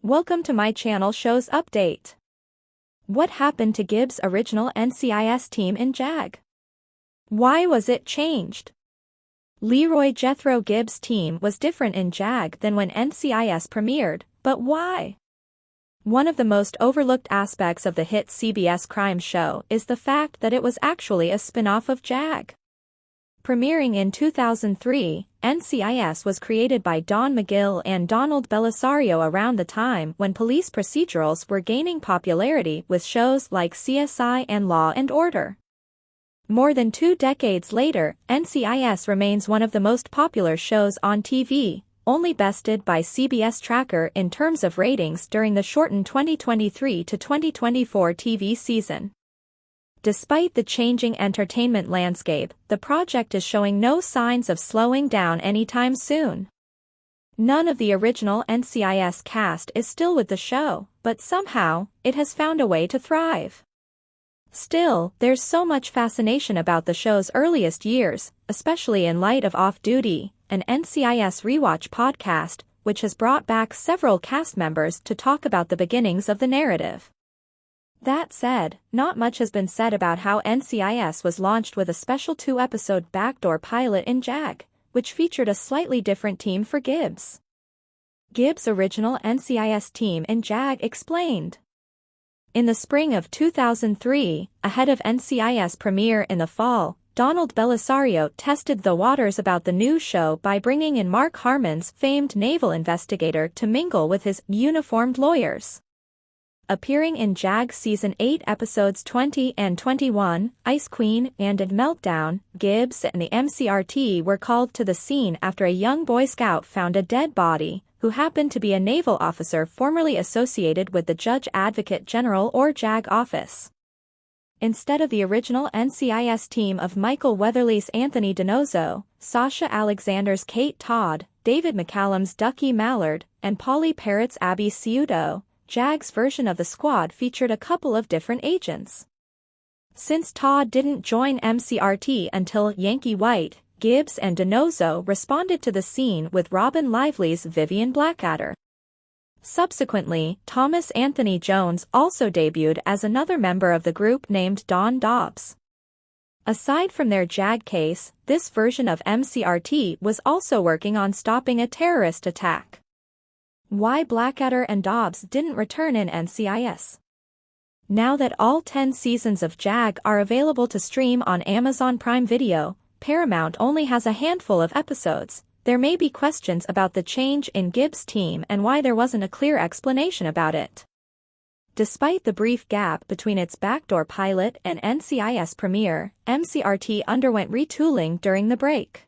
Welcome to my channel Shows Update. What happened to Gibbs' original NCIS team in JAG? Why was it changed? Leroy Jethro Gibbs' team was different in JAG than when NCIS premiered, but why? One of the most overlooked aspects of the hit CBS crime show is the fact that it was actually a spin-off of JAG. Premiering in 2003, NCIS was created by Don McGill and Donald Belisario around the time when police procedurals were gaining popularity with shows like CSI and Law and Order. More than 2 decades later, NCIS remains one of the most popular shows on TV, only bested by CBS Tracker in terms of ratings during the shortened 2023 to 2024 TV season. Despite the changing entertainment landscape, the project is showing no signs of slowing down anytime soon. None of the original NCIS cast is still with the show, but somehow, it has found a way to thrive. Still, there's so much fascination about the show's earliest years, especially in light of Off Duty, an NCIS rewatch podcast, which has brought back several cast members to talk about the beginnings of the narrative. That said, not much has been said about how NCIS was launched with a special 2-episode backdoor pilot in JAG, which featured a slightly different team for Gibbs. Gibbs' original NCIS team in JAG explained. In the spring of 2003, ahead of NCIS premiere in the fall, Donald Belisario tested the waters about the new show by bringing in Mark Harmon's famed naval investigator to mingle with his uniformed lawyers. Appearing in JAG Season 8 Episodes 20 and 21, Ice Queen and Meltdown, Gibbs and the MCRT were called to the scene after a young Boy Scout found a dead body, who happened to be a naval officer formerly associated with the Judge Advocate General or JAG office. Instead of the original NCIS team of Michael Weatherly's Anthony Donoso, Sasha Alexander's Kate Todd, David McCallum's Ducky Mallard, and Polly Parrott's Abby Ciuto, JAG's version of the squad featured a couple of different agents. Since Todd didn't join MCRT until Yankee White, Gibbs and Donoso responded to the scene with Robin Lively's Vivian Blackadder. Subsequently, Thomas Anthony Jones also debuted as another member of the group named Don Dobbs. Aside from their JAG case, this version of MCRT was also working on stopping a terrorist attack. Why Blackadder and Dobbs didn't return in NCIS? Now that all 10 seasons of JAG are available to stream on Amazon Prime Video, Paramount only has a handful of episodes. There may be questions about the change in Gibbs' team and why there wasn't a clear explanation about it. Despite the brief gap between its backdoor pilot and NCIS premiere, MCRT underwent retooling during the break.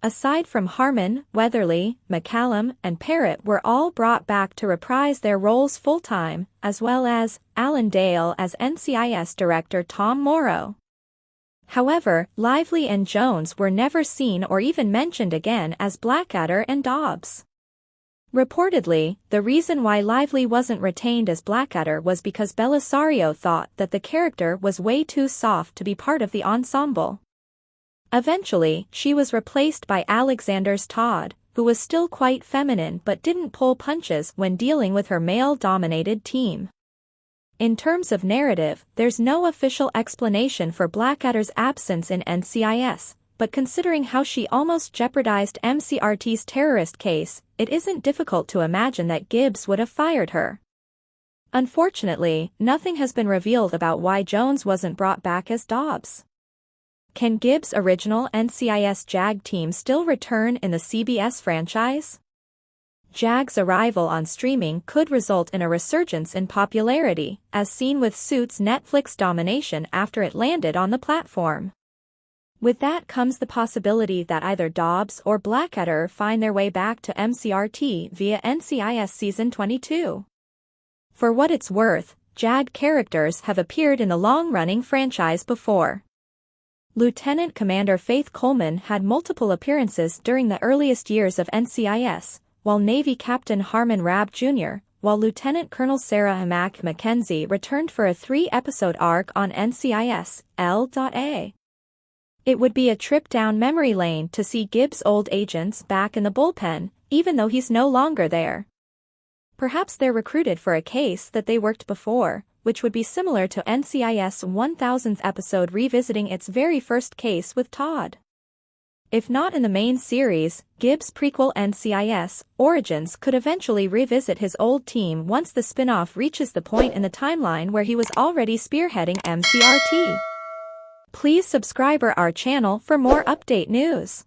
Aside from Harmon, Weatherly, McCallum, and Parrott were all brought back to reprise their roles full-time, as well as Alan Dale as NCIS director Tom Morrow. However, Lively and Jones were never seen or even mentioned again as Blackadder and Dobbs. Reportedly, the reason why Lively wasn't retained as Blackadder was because Belisario thought that the character was way too soft to be part of the ensemble. Eventually, she was replaced by Alexander's Todd, who was still quite feminine but didn't pull punches when dealing with her male-dominated team. In terms of narrative, there's no official explanation for Blackadder's absence in NCIS, but considering how she almost jeopardized MCRT's terrorist case, it isn't difficult to imagine that Gibbs would have fired her. Unfortunately, nothing has been revealed about why Jones wasn't brought back as Dobbs. Can Gibbs' original NCIS JAG team still return in the CBS franchise? JAG's arrival on streaming could result in a resurgence in popularity, as seen with Suits' Netflix domination after it landed on the platform. With that comes the possibility that either Dobbs or Blackadder find their way back to MCRT via NCIS Season 22. For what it's worth, JAG characters have appeared in the long-running franchise before. Lieutenant Commander Faith Coleman had multiple appearances during the earliest years of NCIS, while Navy Captain Harmon Rabb Jr., while Lieutenant Colonel Sarah Hamack Mackenzie returned for a 3-episode arc on NCIS, L.A. It would be a trip down memory lane to see Gibbs' old agents back in the bullpen, even though he's no longer there. Perhaps they're recruited for a case that they worked before, which would be similar to NCIS 1000th episode revisiting its very first case with Todd. If not in the main series, Gibbs' prequel NCIS Origins could eventually revisit his old team once the spin-off reaches the point in the timeline where he was already spearheading MCRT. Please subscribe our channel for more update news.